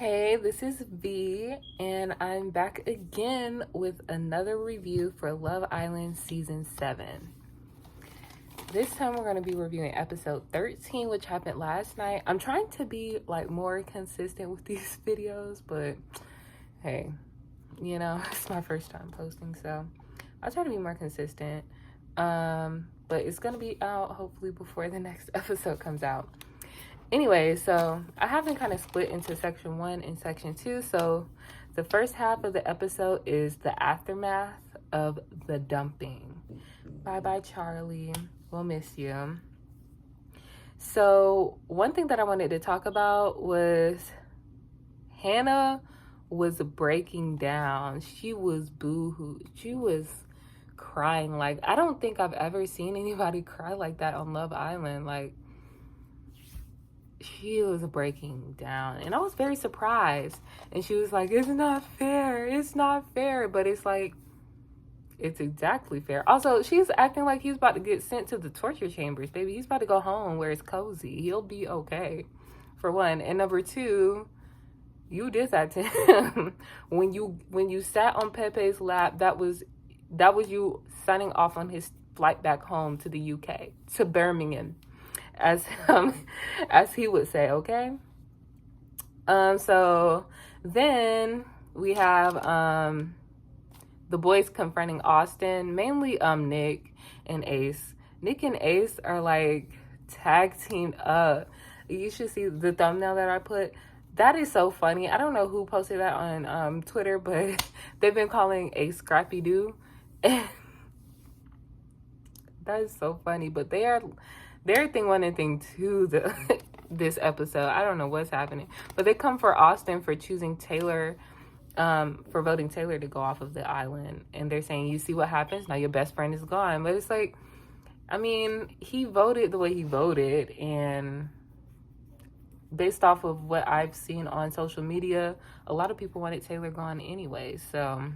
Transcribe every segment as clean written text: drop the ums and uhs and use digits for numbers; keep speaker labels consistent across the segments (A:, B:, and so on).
A: Hey, this is V, and I'm back again with another review for Love Island Season 7. This time we're going to be reviewing episode 13, which happened last night. I'm trying to be more consistent with these videos, but hey, it's my first time posting, so I'll try to be more consistent. But it's going to be out hopefully before the next episode comes out. Anyway, so I have them kind of split into section 1 and section 2. So the first half of the episode is the aftermath of the dumping. Bye-bye, Charlie. We'll miss you. So one thing that I wanted to talk about was Hannah was breaking down. She was boo-hoo. She was crying. I don't think I've ever seen anybody cry like that on Love Island. She was breaking down, and I was very surprised. And she was like, it's not fair, but it's it's exactly fair. Also, she's acting like he's about to get sent to the torture chambers. Baby, he's about to go home where it's cozy. He'll be okay, for one. And number two, you did that to him. when you sat on Pepe's lap, that was you signing off on his flight back home to the UK, to Birmingham, as he would say. Okay. So then we have the boys confronting Austin, mainly Nick and Ace. Nick and Ace are tag teamed up. You should see the thumbnail that I put. That is so funny. I don't know who posted that on Twitter, but they've been calling Ace Scrappy Doo. And that is so funny. But they're thing 1 and thing 2 this episode. I don't know what's happening. But they come for Austin for choosing Taylor, for voting Taylor to go off of the island. And they're saying, you see what happens? Now your best friend is gone. But it's he voted the way he voted. And based off of what I've seen on social media, a lot of people wanted Taylor gone anyway. So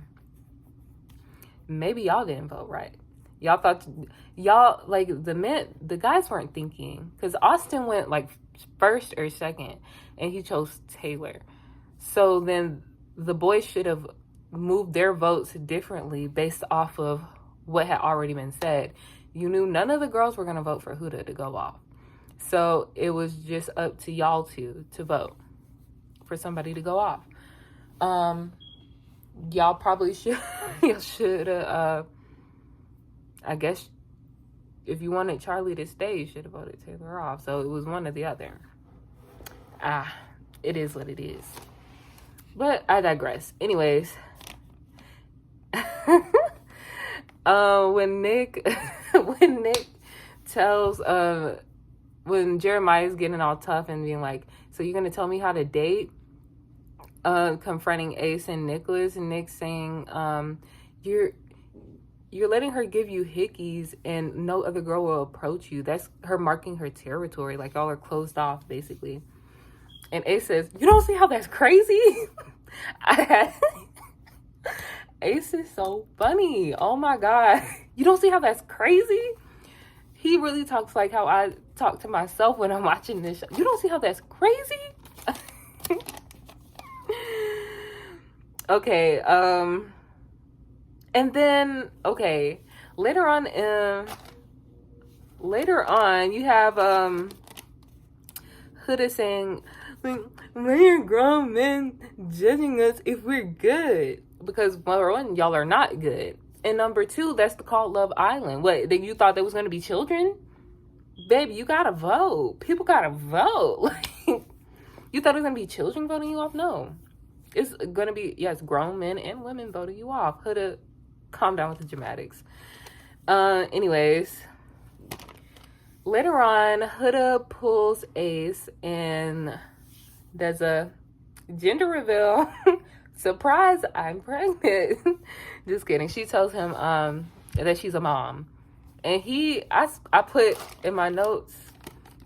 A: maybe y'all didn't vote right. Y'all thought, the guys weren't thinking, because Austin went first or second and he chose Taylor. So then the boys should have moved their votes differently based off of what had already been said. You knew none of the girls were going to vote for Huda to go off. So it was just up to y'all to vote for somebody to go off. Y'all probably should have, I guess if you wanted Charlie to stay, you should have voted Taylor off. So it was one or the other. It is what it is. But I digress. Anyways, when Nick tells, when Jeremiah's getting all tough and being like, so you're going to tell me how to date? Confronting Ace and Nicholas, and Nick saying, you're letting her give you hickeys and no other girl will approach you. That's her marking her territory. Y'all are closed off, basically. And Ace says, you don't see how that's crazy? Ace is so funny. Oh my God. You don't see how that's crazy? He really talks like how I talk to myself when I'm watching this show. You don't see how that's crazy? Okay, and then, okay, later on, you have, Huda saying, why are grown men judging us if we're good? Because, number one, y'all are not good. And number two, that's called Love Island. What, you thought there was going to be children? Baby, you gotta vote. People gotta vote. You thought it was going to be children voting you off? No. It's going to be, yes, grown men and women voting you off. Huda, calm down with the dramatics. Anyways, later on, Huda pulls Ace and does a gender reveal. Surprise, I'm pregnant. Just kidding. She tells him that she's a mom. And I put in my notes,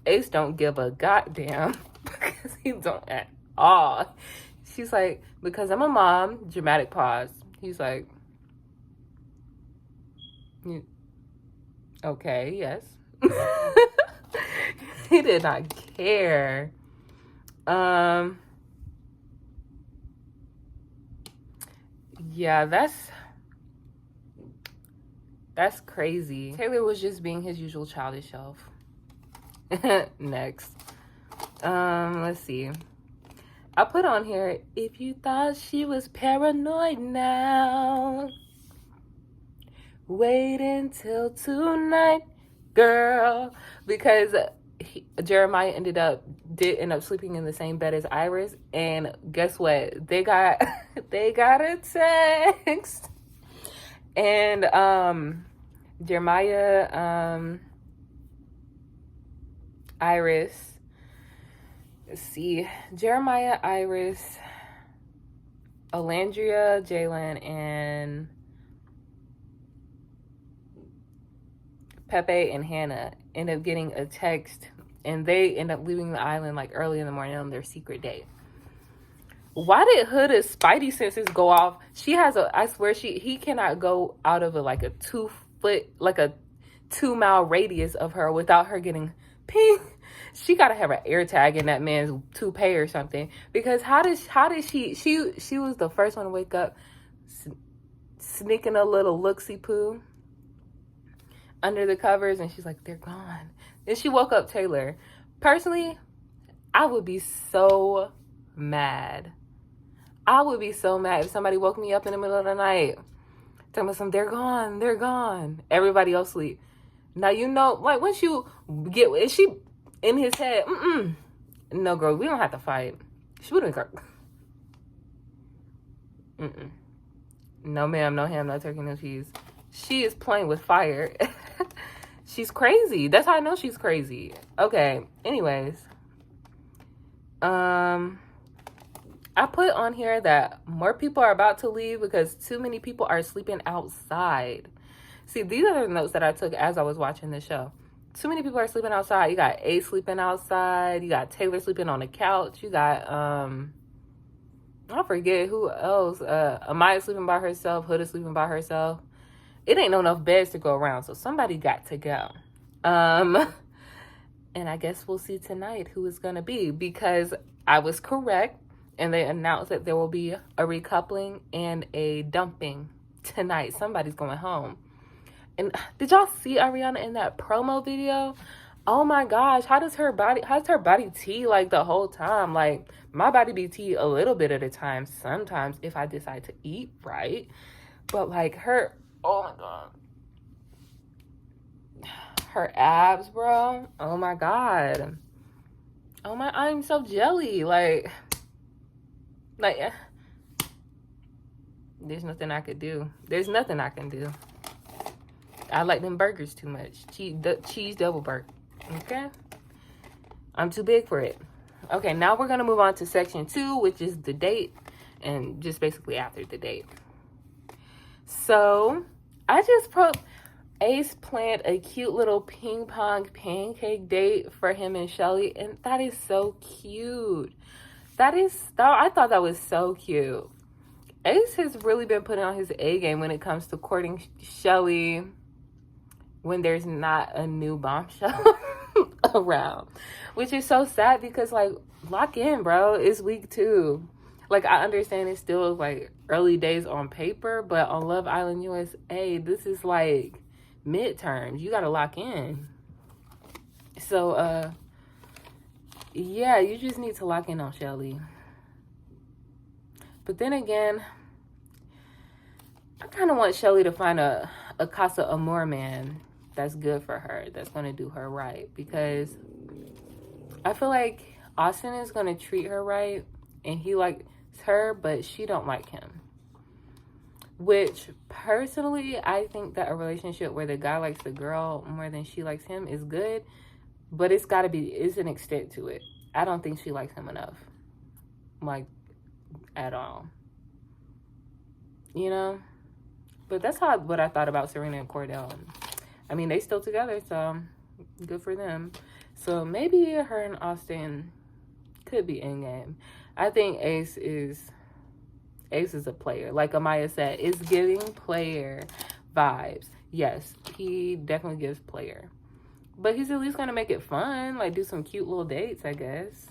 A: Ace don't give a goddamn, because he don't at all. She's like, because I'm a mom, dramatic pause. He's like, okay, yes. He did not care. Yeah, that's crazy. Taylor was just being his usual childish self. Next. Let's see. I put on here, if you thought she was paranoid now, wait until tonight, girl. Because Jeremiah did end up sleeping in the same bed as Iris, and guess what? They got a text, and Jeremiah, Iris. Let's see, Jeremiah, Iris, Alandria, Jalen, and Pepe and Hannah end up getting a text, and they end up leaving the island like early in the morning on their secret date. Why did Huda's spidey senses go off? She has I swear he cannot go out of a 2 mile radius of her without her getting ping. She gotta have an air tag in that man's toupee or something. Because how did she was the first one to wake up, sneaking a little looksy poo under the covers, and she's like, they're gone. Then she woke up Taylor. Personally, I would be so mad. I would be so mad if somebody woke me up in the middle of the night talking about some, they're gone. Everybody else sleep. Now, like, once you get, is she in his head? No, girl, we don't have to fight. She wouldn't go. No, ma'am, no ham, no turkey, no cheese. She is playing with fire. She's crazy. That's how I know she's crazy. Okay, anyways. I put on here that more people are about to leave because too many people are sleeping outside. See, these are the notes that I took as I was watching the show. Too many people are sleeping outside. You got Ace sleeping outside. You got Taylor sleeping on the couch. You got, I forget who else. Amaya sleeping by herself. Huda sleeping by herself. It ain't no enough beds to go around, so somebody got to go. And I guess we'll see tonight who it's going to be, because I was correct, and they announced that there will be a recoupling and a dumping tonight. Somebody's going home. And did y'all see Ariana in that promo video? Oh my gosh, how's her body tea like the whole time? Like, my body be tea a little bit at a time sometimes if I decide to eat right. But like her, oh my God. Her abs, bro. Oh my God. Oh my, I'm so jelly. Like, there's nothing I could do. There's nothing I can do. I like them burgers too much. Cheese double burger. Okay? I'm too big for it. Okay, now we're going to move on to section 2, which is the date, and just basically after the date. So, I just Ace planned a cute little ping pong pancake date for him and Shelly, and that is so cute. I thought that was so cute. Ace has really been putting on his A game when it comes to courting Shelly when there's not a new bombshell around, which is so sad because, like, lock in, bro. It's week 2. Like, I understand it's still like early days on paper, but on Love Island USA, this is like midterms. You gotta lock in. So yeah, you just need to lock in on Shelly. But then again, I kind of want Shelly to find a Casa Amor man that's good for her, that's gonna do her right, because I feel like Austin is gonna treat her right, and he likes her, but she don't like him. Which, personally, I think that a relationship where the guy likes the girl more than she likes him is good, but it's an extent to it. I don't think she likes him enough. Like, at all. You know? But that's what I thought about Serena and Cordell. I mean, they still together, so good for them. So maybe her and Austin could be in game. I think Ace is a player. Like Amaya said, it's giving player vibes. Yes, he definitely gives player. But he's at least going to make it fun. Like, do some cute little dates, I guess.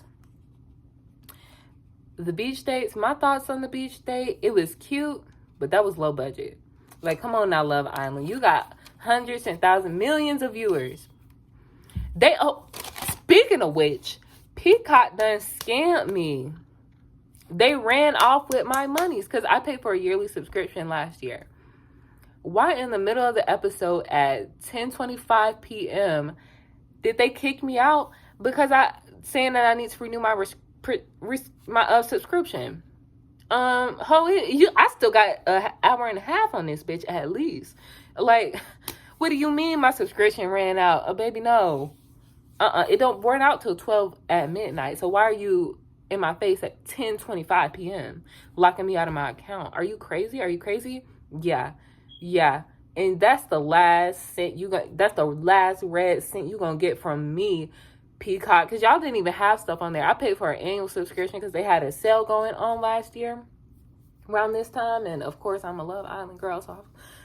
A: The beach dates, my thoughts on the beach date, it was cute. but that was low budget. Like, come on now, Love Island. You got hundreds and thousands, millions of viewers. Speaking of which, Peacock done scammed me. They ran off with my monies because I paid for a yearly subscription last year. Why in the middle of the episode at 10:25 p.m. did they kick me out? Because saying that I need to renew my subscription. I still got an hour and a half on this bitch at least. Like, what do you mean my subscription ran out? Baby, no. It don't run out till 12 at midnight. So why are you in my face at 10:25 p.m. locking me out of my account? Are you crazy? Yeah. And that's the last cent that's the last red cent you gonna get from me, Peacock, because y'all didn't even have stuff on there. I paid for an annual subscription because they had a sale going on last year around this time, and of course I'm a Love Island girl, so I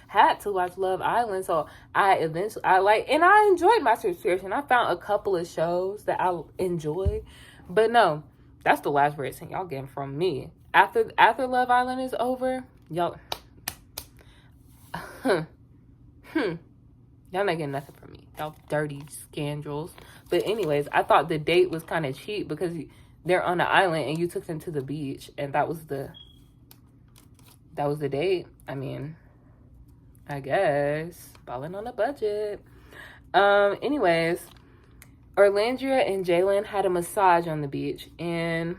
A: had to watch Love Island. So I enjoyed my subscription. I found a couple of shows that I enjoyed, but no, that's the last red cent y'all getting from me. After Love Island is over, y'all y'all not getting nothing from me. Y'all dirty scoundrels. But anyways, I thought the date was kind of cheap because they're on the island and you took them to the beach, and that was the date. I mean, I guess balling on a budget. Anyways, Orlandria and Jalen had a massage on the beach, and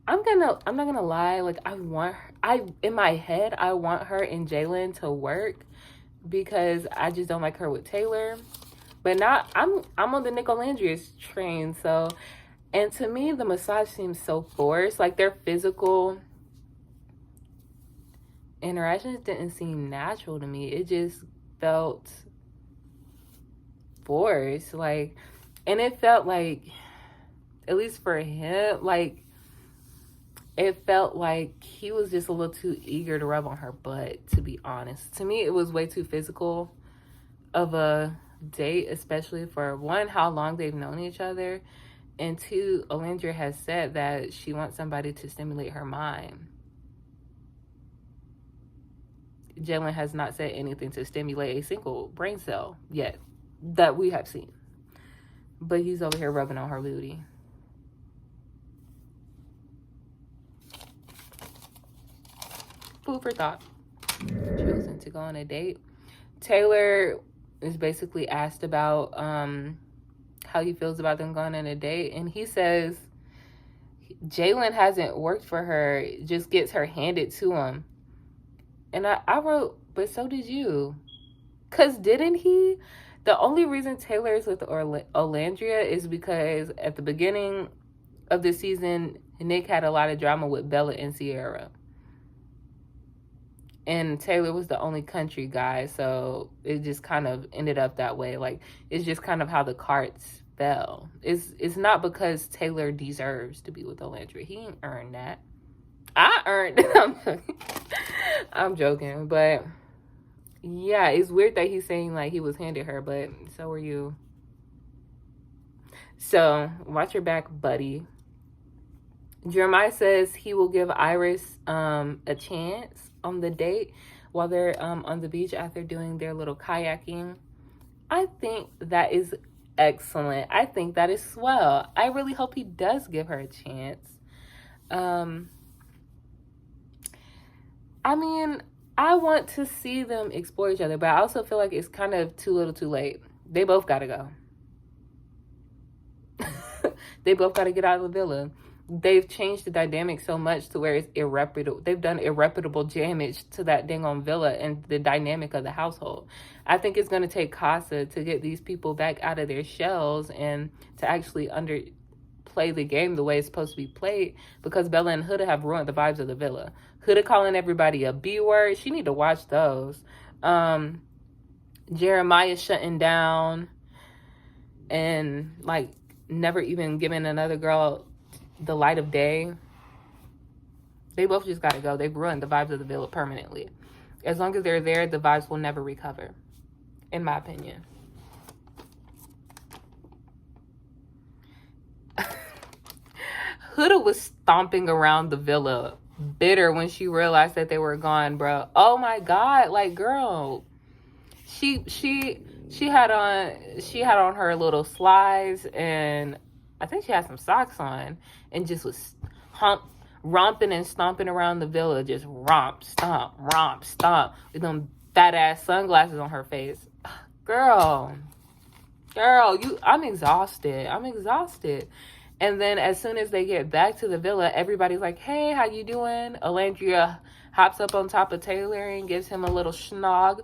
A: I'm not gonna lie, like in my head I want her and Jalen to work because I just don't like her with Taylor. But I'm on the Nick Orlandria's train, so, and to me the massage seems so forced. Like, their physical interactions didn't seem natural to me. It just felt forced. Like, and it felt like, at least for him, like, it felt like he was just a little too eager to rub on her butt, to be honest. To me, it was way too physical of a date, especially for, one, how long they've known each other, and two, Orlandria has said that she wants somebody to stimulate her mind. Jalen has not said anything to stimulate a single brain cell yet that we have seen. But he's over here rubbing on her booty. Food for thought. Choosing to go on a date. Taylor is basically asked about how he feels about them going on a date, and he says Jalen hasn't worked for her, just gets her handed to him. And I wrote, but so did you. Because didn't he? The only reason Taylor is with Orlandria is because at the beginning of the season, Nick had a lot of drama with Bella and Sierra. And Taylor was the only country guy, so it just kind of ended up that way. Like, it's just kind of how the cards fell. It's not because Taylor deserves to be with Orlandria. He ain't earned that. I earned it. I'm joking. But, yeah, it's weird that he's saying, like, he was handed her, but so were you. So, watch your back, buddy. Jeremiah says he will give Iris a chance on the date while they're on the beach after doing their little kayaking. I think that is excellent. I think that is swell. I really hope he does give her a chance. I mean, I want to see them explore each other, but I also feel like it's kind of too little too late. They both gotta go. They both gotta get out of the villa. They've changed the dynamic so much to where it's irreparable. They've done irreparable damage to that dang on villa and the dynamic of the household. I think it's going to take Casa to get these people back out of their shells and to actually play the game the way it's supposed to be played, because Bella and Huda have ruined the vibes of the villa. Huda calling everybody a B word. She need to watch those. Jeremiah shutting down and, like, never even giving another girl the light of day. They both just gotta go. They've ruined the vibes of the villa permanently. As long as they're there, the vibes will never recover, in my opinion. Huda was stomping around the villa bitter when she realized that they were gone, bro. Oh my God, like, girl, she had on her little slides, and I think she had some socks on, and just was romping and stomping around the villa, just romp, stomp, with them fat ass sunglasses on her face. Girl, I'm exhausted. And then as soon as they get back to the villa, everybody's like, hey, how you doing? Alandria hops up on top of Taylor and gives him a little schnog.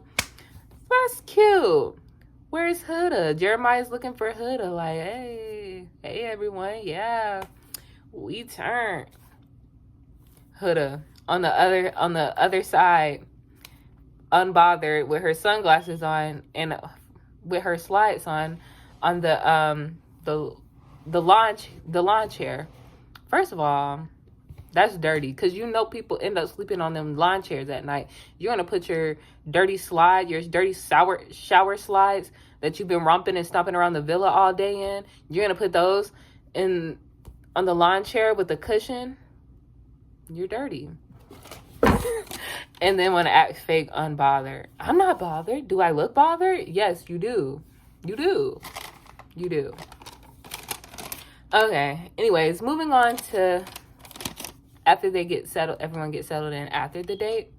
A: That's cute. Where's Huda? Jeremiah's looking for Huda, like, hey everyone, yeah, we turned. Huda on the other side, unbothered, with her sunglasses on and with her slides on the lawn chair. First of all, that's dirty, because people end up sleeping on them lawn chairs at night. You're gonna put your dirty shower slides that you've been romping and stomping around the villa all day in. You're gonna put those on the lawn chair with the cushion. You're dirty. And then want to act fake unbothered. I'm not bothered. Do I look bothered? Yes, you do. You do. Okay. Anyways, moving on to after they get settled, everyone gets settled in after the date.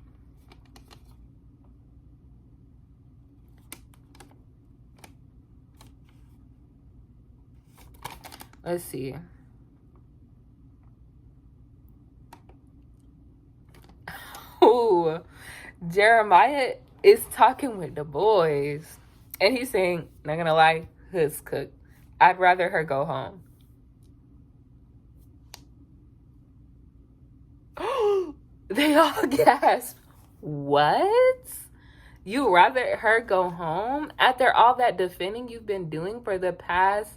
A: Let's see. Ooh, Jeremiah is talking with the boys, and he's saying, not gonna lie, Hood's cooked. I'd rather her go home. They all gasp. What? You rather her go home after all that defending you've been doing for the past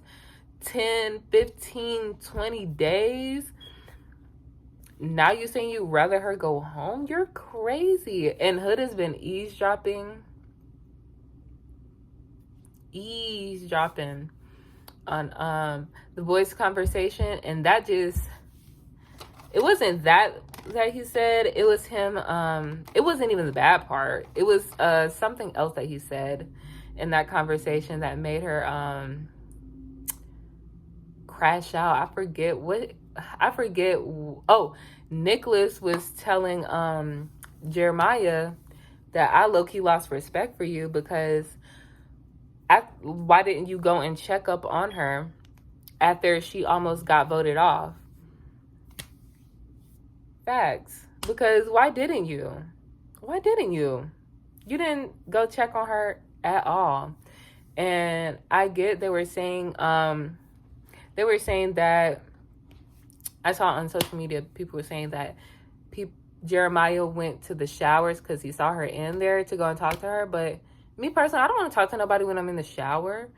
A: 10, 15, 20 days? Now you're saying you'd rather her go home? You're crazy. And Hood has been eavesdropping on the boys' conversation, and that just, it wasn't that he said, it was him, it wasn't even the bad part. It was something else that he said in that conversation that made her crash out. I forget. Oh, Nicholas was telling Jeremiah that I low-key lost respect for you because why didn't you go and check up on her after she almost got voted off? Facts. Because why didn't you? You didn't go check on her at all. And I get they were saying that, I saw on social media, people were saying that Jeremiah went to the showers because he saw her in there to go and talk to her. But me personally, I don't want to talk to nobody when I'm in the shower.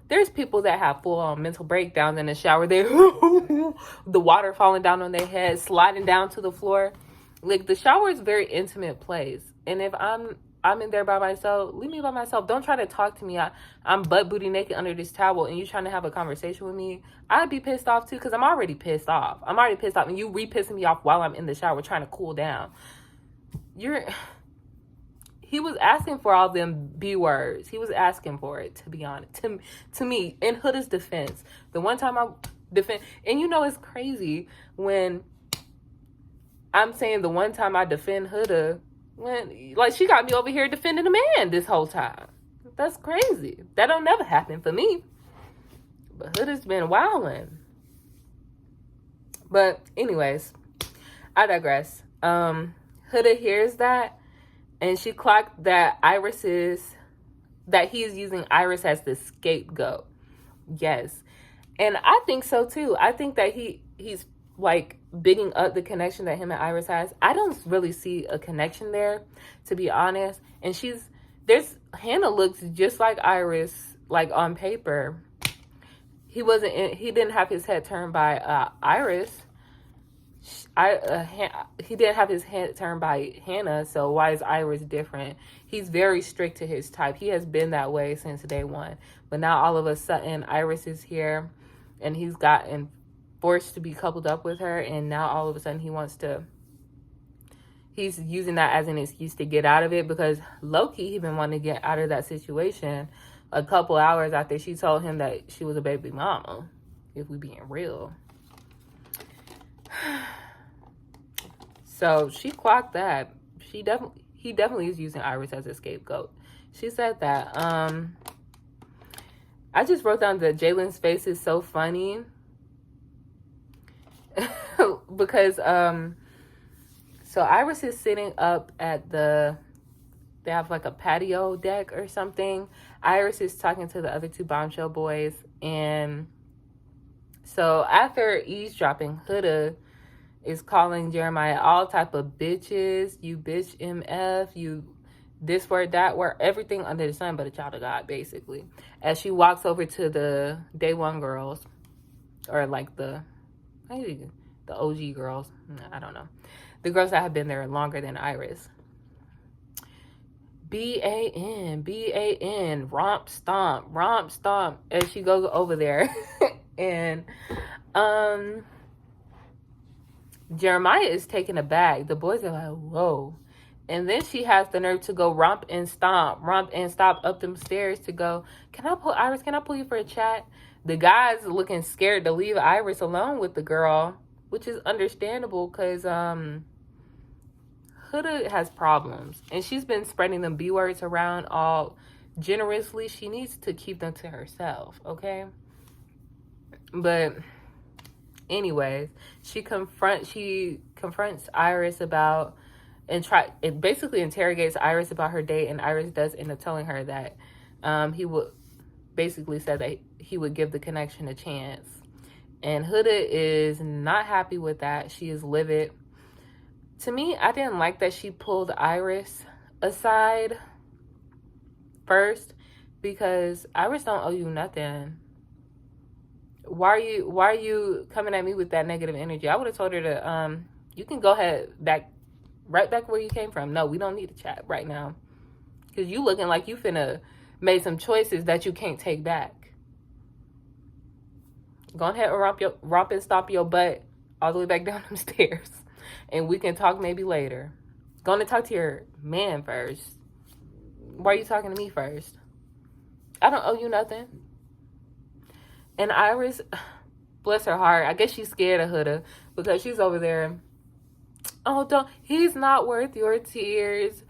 A: There's people that have full-on mental breakdowns in the shower. They the water falling down on their head, sliding down to the floor. Like, the shower is a very intimate place. And if I'm in there by myself, leave me by myself. Don't try to talk to me. I'm butt booty naked under this towel and you trying to have a conversation with me. I'd be pissed off too, because I'm already pissed off. And you re-pissing me off while I'm in the shower trying to cool down. He was asking for all them B words. He was asking for it, to be honest. To me, in Huda's defense, the one time I defend, and it's crazy when I'm saying the one time I defend Huda, when, like, she got me over here defending a man this whole time. That's crazy. That don't never happen for me. But Huda's been wilding. But anyways, I digress. Huda hears that, and she clocked that he's using Iris as the scapegoat. Yes. And I think so too. I think that he's like bigging up the connection that him and Iris has. I don't really see a connection there, to be honest. And Hannah looks just like Iris, like on paper. He didn't have his head turned by Iris. He didn't have his head turned by Hannah, so why is Iris different? He's very strict to his type. He has been that way since day one. But now all of a sudden, Iris is here, and he's gotten forced to be coupled up with her, and now all of a sudden he wants to he's using that as an excuse to get out of it, because low-key he been wanting to get out of that situation a couple hours after she told him that she was a baby mama, if we being real. So she clocked that. He definitely is using Iris as a scapegoat. She said that. I just wrote down that Jalen's face is so funny. Because so Iris is sitting up at they have like a patio deck or something. Iris is talking to the other two bombshell boys, and so after eavesdropping, Huda is calling Jeremiah all type of bitches. You bitch MF, you this word, that word, everything under the sun but a child of God, basically. As she walks over to the day one girls, or like the OG girls, I don't know. The girls that have been there longer than Iris. B-A-N, romp stomp, as she goes over there. And Jeremiah is taken aback. The boys are like, whoa. And then she has the nerve to go romp and stop up them stairs to go, can I pull you for a chat? The guy's looking scared to leave Iris alone with the girl, which is understandable because Huda has problems. And she's been spreading them B words around all generously. She needs to keep them to herself, okay? But anyways, she confronts Iris about, it basically interrogates Iris about her date, and Iris does end up telling her that he would basically said that he would give the connection a chance. And Huda is not happy with that. She is livid. To me, I didn't like that she pulled Iris aside first, because Iris don't owe you nothing. Why are you coming at me with that negative energy? I would have told her to you can go ahead right back where you came from. No, we don't need to chat right now, because you looking like you finna made some choices that you can't take back. Go ahead and romp and stomp your butt all the way back down them stairs, and we can talk maybe later. Go on and talk to your man first. Why are you talking to me first? I don't owe you nothing. And Iris, bless her heart, I guess she's scared of Huda, because she's over there, oh, he's not worth your tears.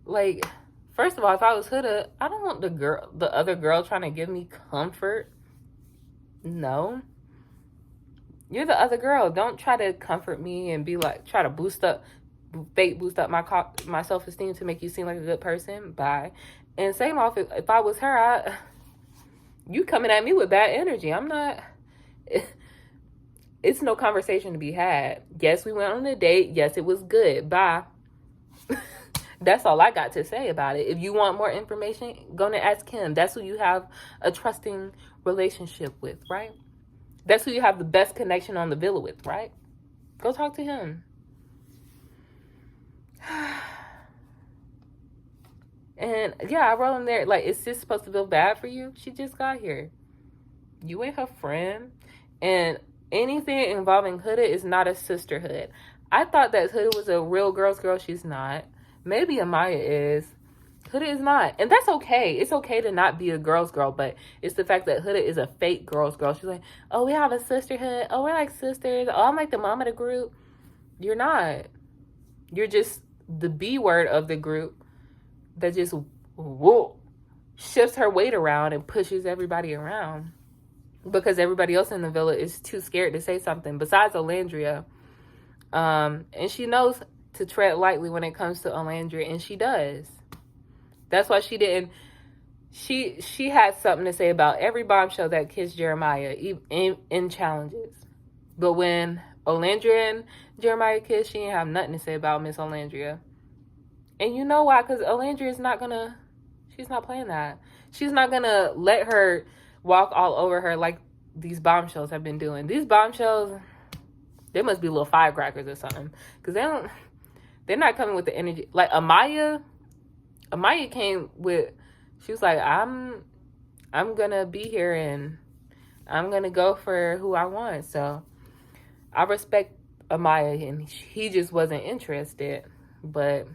A: Like, first of all, if I was Huda, I don't want the other girl trying to give me comfort. No. You're the other girl. Don't try to comfort me and be like, try to boost up my self-esteem to make you seem like a good person. Bye. And same off, if I was her, you coming at me with bad energy. I'm not, it's no conversation to be had. Yes, we went on a date. Yes, it was good. Bye. That's all I got to say about it. If you want more information, go and ask him. That's who you have a trusting relationship with, right? That's who you have the best connection on the villa with, right? Go talk to him. And yeah, I wrote in there, like, is this supposed to feel bad for you? She just got here. You ain't her friend. And anything involving Huda is not a sisterhood. I thought that Huda was a real girl's girl. She's not. Maybe Amaya is. Huda is not. And that's okay. It's okay to not be a girl's girl, but it's the fact that Huda is a fake girl's girl. She's like, oh, we have a sisterhood. Oh, we're like sisters. Oh, I'm like the mom of the group. You're not. You're just the B word of the group that just shifts her weight around and pushes everybody around, because everybody else in the villa is too scared to say something besides Olandria. And she knows to tread lightly when it comes to Olandria, and she does. That's why she didn't. She had something to say about every bombshell that kissed Jeremiah in challenges. But when Olandria and Jeremiah kissed, she didn't have nothing to say about Miss Olandria. And you know why? Because Olandria is not gonna. She's not playing that. She's not gonna let her walk all over her like these bombshells have been doing. These bombshells, they must be little firecrackers or something, because they're not coming with the energy. Like Amaya came with, she was like, I'm gonna be here and I'm gonna go for who I want. So I respect Amaya, and he just wasn't interested. But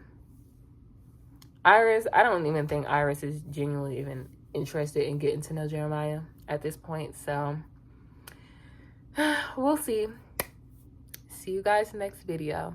A: Iris, I don't even think Iris is genuinely even interested in getting to know Jeremiah at this point. So we'll see. See you guys next video.